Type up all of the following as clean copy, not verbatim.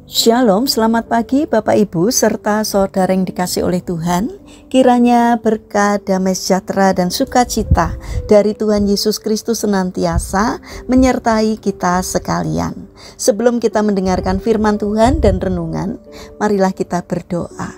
Shalom, selamat pagi Bapak Ibu serta saudara yang dikasih oleh Tuhan. Kiranya berkat, damai sejahtera dan sukacita dari Tuhan Yesus Kristus senantiasa menyertai kita sekalian. Sebelum kita mendengarkan firman Tuhan dan renungan, marilah kita berdoa.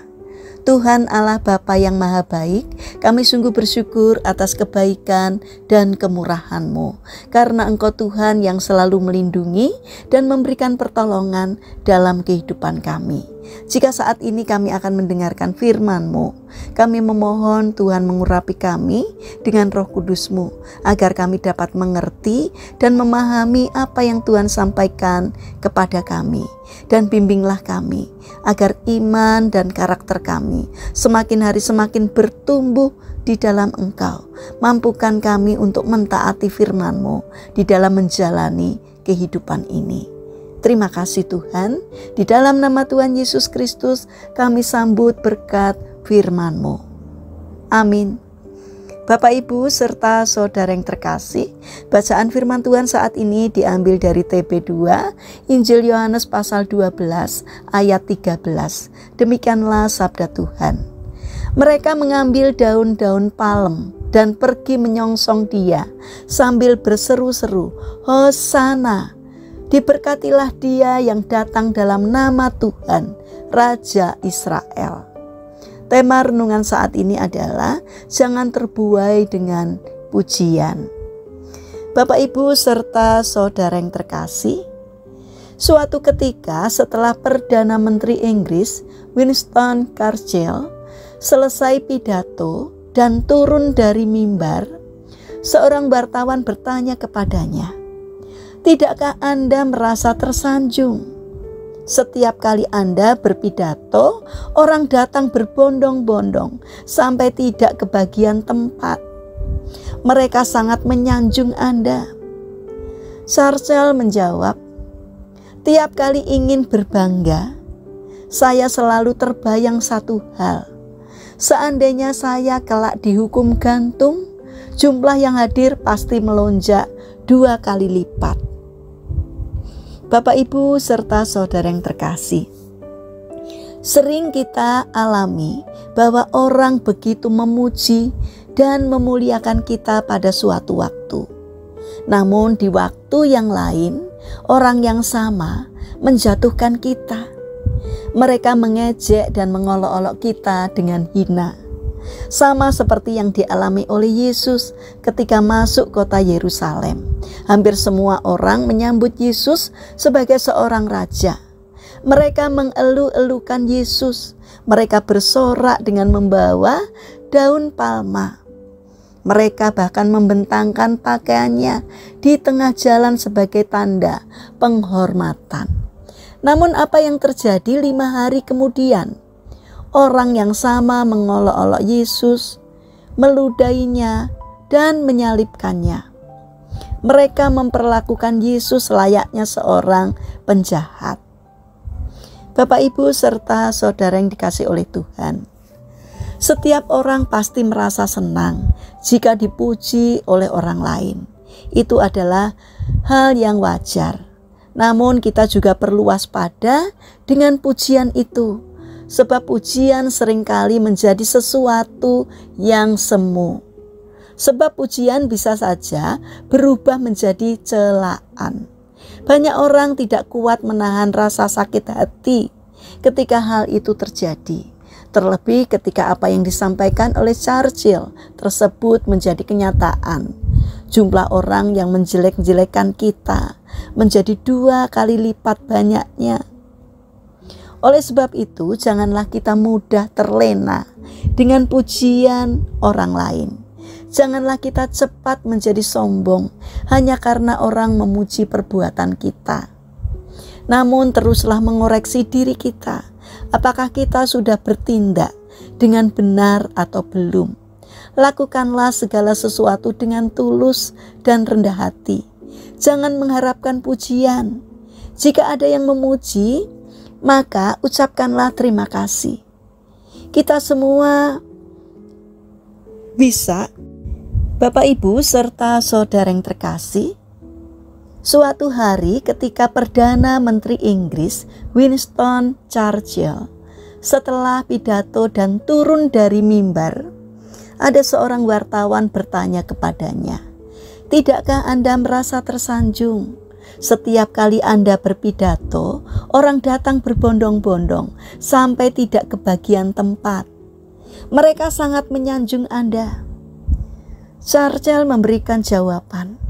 Tuhan Allah Bapa yang Maha Baik, kami sungguh bersyukur atas kebaikan dan kemurahan-Mu, karena Engkau Tuhan yang selalu melindungi dan memberikan pertolongan dalam kehidupan kami. Jika saat ini kami akan mendengarkan firman-Mu, kami memohon Tuhan mengurapi kami dengan Roh Kudus-Mu, agar kami dapat mengerti dan memahami apa yang Tuhan sampaikan kepada kami. Dan bimbinglah kami, agar iman dan karakter kami semakin hari semakin bertumbuh di dalam Engkau. Mampukan kami untuk mentaati firman-Mu di dalam menjalani kehidupan ini. Terima kasih Tuhan, di dalam nama Tuhan Yesus Kristus kami sambut berkat firman-Mu. Amin. Bapak Ibu serta saudara yang terkasih, bacaan firman Tuhan saat ini diambil dari TB2, Injil Yohanes pasal 12 ayat 13. Demikianlah sabda Tuhan. Mereka mengambil daun-daun palem dan pergi menyongsong Dia sambil berseru-seru, Hosana, diberkatilah Dia yang datang dalam nama Tuhan, Raja Israel. Tema renungan saat ini adalah jangan terbuai dengan pujian. Bapak Ibu serta saudara yang terkasih, suatu ketika setelah Perdana Menteri Inggris Winston Churchill selesai pidato dan turun dari mimbar, seorang wartawan bertanya kepadanya, "Tidakkah Anda merasa tersanjung? Setiap kali Anda berpidato, orang datang berbondong-bondong sampai tidak kebagian tempat. Mereka sangat menyanjung Anda." Churchill menjawab, "Tiap kali ingin berbangga, saya selalu terbayang satu hal. Seandainya saya kelak dihukum gantung, jumlah yang hadir pasti melonjak 2 kali lipat." Bapak Ibu serta saudara yang terkasih, sering kita alami bahwa orang begitu memuji dan memuliakan kita pada suatu waktu. Namun di waktu yang lain, orang yang sama menjatuhkan kita. Mereka mengejek dan mengolok-olok kita dengan hina. Sama seperti yang dialami oleh Yesus ketika masuk kota Yerusalem. Hampir semua orang menyambut Yesus sebagai seorang raja. Mereka mengeluh-elukan Yesus. Mereka bersorak dengan membawa daun palma. Mereka bahkan membentangkan pakaiannya di tengah jalan sebagai tanda penghormatan. Namun apa yang terjadi 5 hari kemudian? Orang yang sama mengolok-olok Yesus, meludainya, dan menyalibkannya. Mereka memperlakukan Yesus layaknya seorang penjahat. Bapak Ibu serta saudara yang dikasih oleh Tuhan, setiap orang pasti merasa senang jika dipuji oleh orang lain. Itu adalah hal yang wajar. Namun kita juga perlu waspada dengan pujian itu. Sebab pujian seringkali menjadi sesuatu yang semu. Sebab pujian bisa saja berubah menjadi celaan. Banyak orang tidak kuat menahan rasa sakit hati ketika hal itu terjadi. Terlebih ketika apa yang disampaikan oleh Churchill tersebut menjadi kenyataan. Jumlah orang yang menjelek-jelekan kita menjadi 2 kali lipat banyaknya. Oleh sebab itu, janganlah kita mudah terlena dengan pujian orang lain. Janganlah kita cepat menjadi sombong hanya karena orang memuji perbuatan kita. Namun teruslah mengoreksi diri kita. Apakah kita sudah bertindak dengan benar atau belum? Lakukanlah segala sesuatu dengan tulus dan rendah hati. Jangan mengharapkan pujian. Jika ada yang memuji, maka ucapkanlah terima kasih. Kita semua bisa, Bapak Ibu serta saudara yang terkasih, Suatu hari ketika Perdana Menteri Inggris Winston Churchill setelah pidato dan turun dari mimbar, ada seorang wartawan bertanya kepadanya, "Tidakkah Anda merasa tersanjung? Setiap kali Anda berpidato, orang datang berbondong-bondong sampai tidak kebagian tempat. Mereka sangat menyanjung Anda." Churchill memberikan jawaban,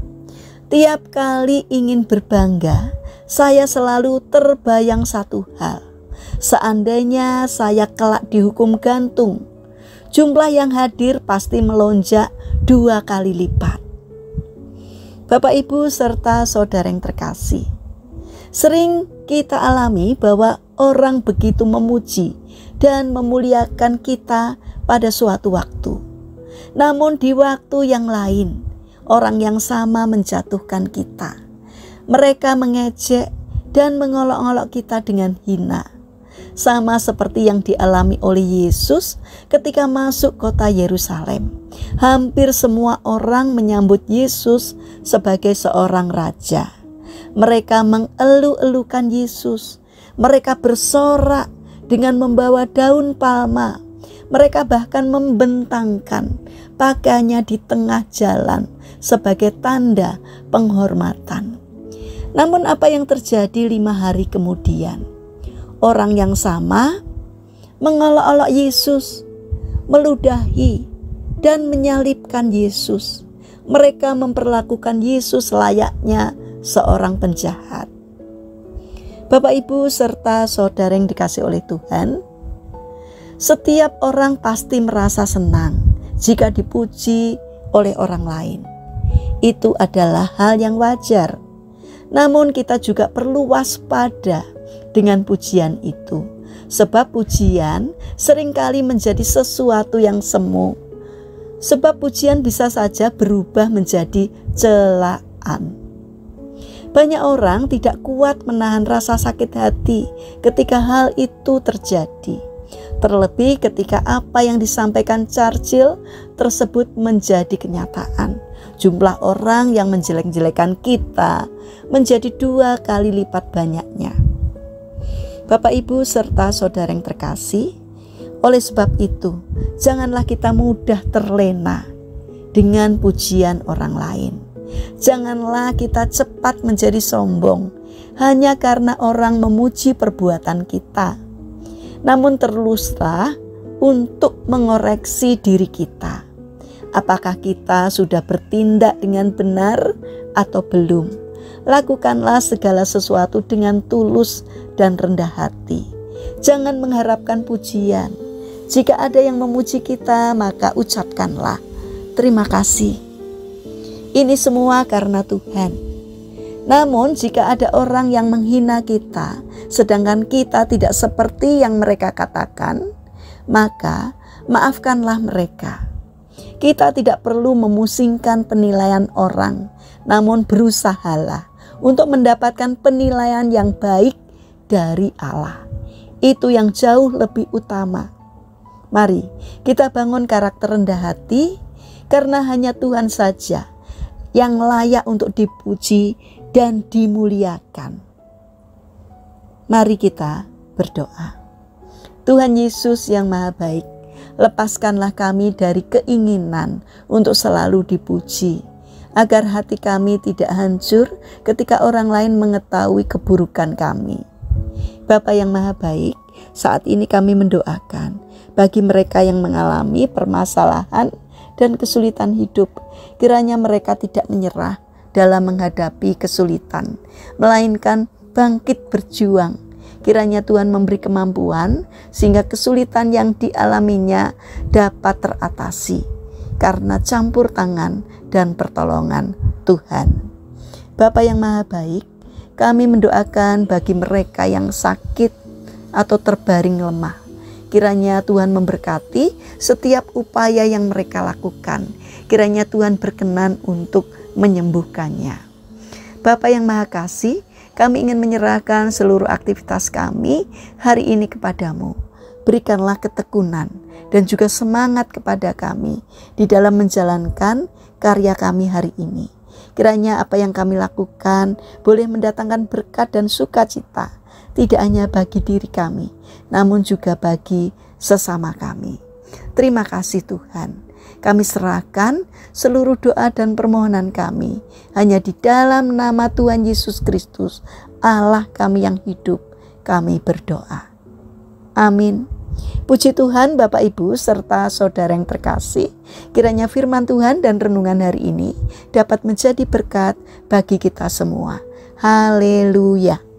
"Tiap kali ingin berbangga, saya selalu terbayang satu hal. Seandainya saya kelak dihukum gantung, jumlah yang hadir pasti melonjak 2 kali lipat." Bapak, Ibu, serta saudara yang terkasih, sering kita alami bahwa orang begitu memuji dan memuliakan kita pada suatu waktu. Namun di waktu yang lain, orang yang sama menjatuhkan kita. Mereka mengejek dan mengolok-olok kita dengan hina. Sama seperti yang dialami oleh Yesus ketika masuk kota Yerusalem. Hampir semua orang menyambut Yesus sebagai seorang raja. Mereka mengeluh-elukan Yesus. Mereka bersorak dengan membawa daun palma. Mereka bahkan membentangkan pakaiannya di tengah jalan sebagai tanda penghormatan. Namun apa yang terjadi 5 hari kemudian? Orang yang sama mengolok-olok Yesus, meludahi dan menyalibkan Yesus. Mereka memperlakukan Yesus layaknya seorang penjahat. Bapak, Ibu, serta saudara yang dikasihi oleh Tuhan, setiap orang pasti merasa senang jika dipuji oleh orang lain. Itu adalah hal yang wajar. Namun kita juga perlu waspada dengan pujian itu. Sebab pujian seringkali menjadi sesuatu yang semu. Sebab pujian bisa saja berubah menjadi celaan. Banyak orang tidak kuat menahan rasa sakit hati ketika hal itu terjadi. Terlebih ketika apa yang disampaikan Churchill tersebut menjadi kenyataan. Jumlah orang yang menjelek-jelekan kita menjadi 2 kali lipat banyaknya. Bapak, Ibu, serta saudara yang terkasih, oleh sebab itu, janganlah kita mudah terlena dengan pujian orang lain. Janganlah kita cepat menjadi sombong hanya karena orang memuji perbuatan kita. Namun teruslah untuk mengoreksi diri kita. Apakah kita sudah bertindak dengan benar atau belum? Lakukanlah segala sesuatu dengan tulus dan rendah hati. Jangan mengharapkan pujian. Jika ada yang memuji kita, maka ucapkanlah terima kasih. Ini semua karena Tuhan. Namun jika ada orang yang menghina kita, sedangkan kita tidak seperti yang mereka katakan, maka maafkanlah mereka. Kita tidak perlu memusingkan penilaian orang, namun berusahalah untuk mendapatkan penilaian yang baik dari Allah. Itu yang jauh lebih utama. Mari kita bangun karakter rendah hati, karena hanya Tuhan saja yang layak untuk dipuji dan dimuliakan. Mari kita berdoa. Tuhan Yesus yang Maha Baik, lepaskanlah kami dari keinginan untuk selalu dipuji, agar hati kami tidak hancur ketika orang lain mengetahui keburukan kami. Bapa yang Maha Baik, saat ini kami mendoakan bagi mereka yang mengalami permasalahan dan kesulitan hidup, kiranya mereka tidak menyerah dalam menghadapi kesulitan, melainkan bangkit berjuang. Kiranya Tuhan memberi kemampuan sehingga kesulitan yang dialaminya dapat teratasi karena campur tangan dan pertolongan Tuhan. Bapa yang Maha Baik, kami mendoakan bagi mereka yang sakit atau terbaring lemah. Kiranya Tuhan memberkati setiap upaya yang mereka lakukan. Kiranya Tuhan berkenan untuk menyembuhkannya. Bapa yang Maha Kasih, kami ingin menyerahkan seluruh aktivitas kami hari ini kepadamu. Berikanlah ketekunan dan juga semangat kepada kami di dalam menjalankan karya kami hari ini. Kiranya apa yang kami lakukan boleh mendatangkan berkat dan sukacita, tidak hanya bagi diri kami, namun juga bagi sesama kami. Terima kasih Tuhan. Kami serahkan seluruh doa dan permohonan kami hanya di dalam nama Tuhan Yesus Kristus, Allah kami yang hidup. Kami berdoa. Amin. Puji Tuhan Bapak Ibu serta saudara yang terkasih, kiranya firman Tuhan dan renungan hari ini dapat menjadi berkat bagi kita semua. Haleluya.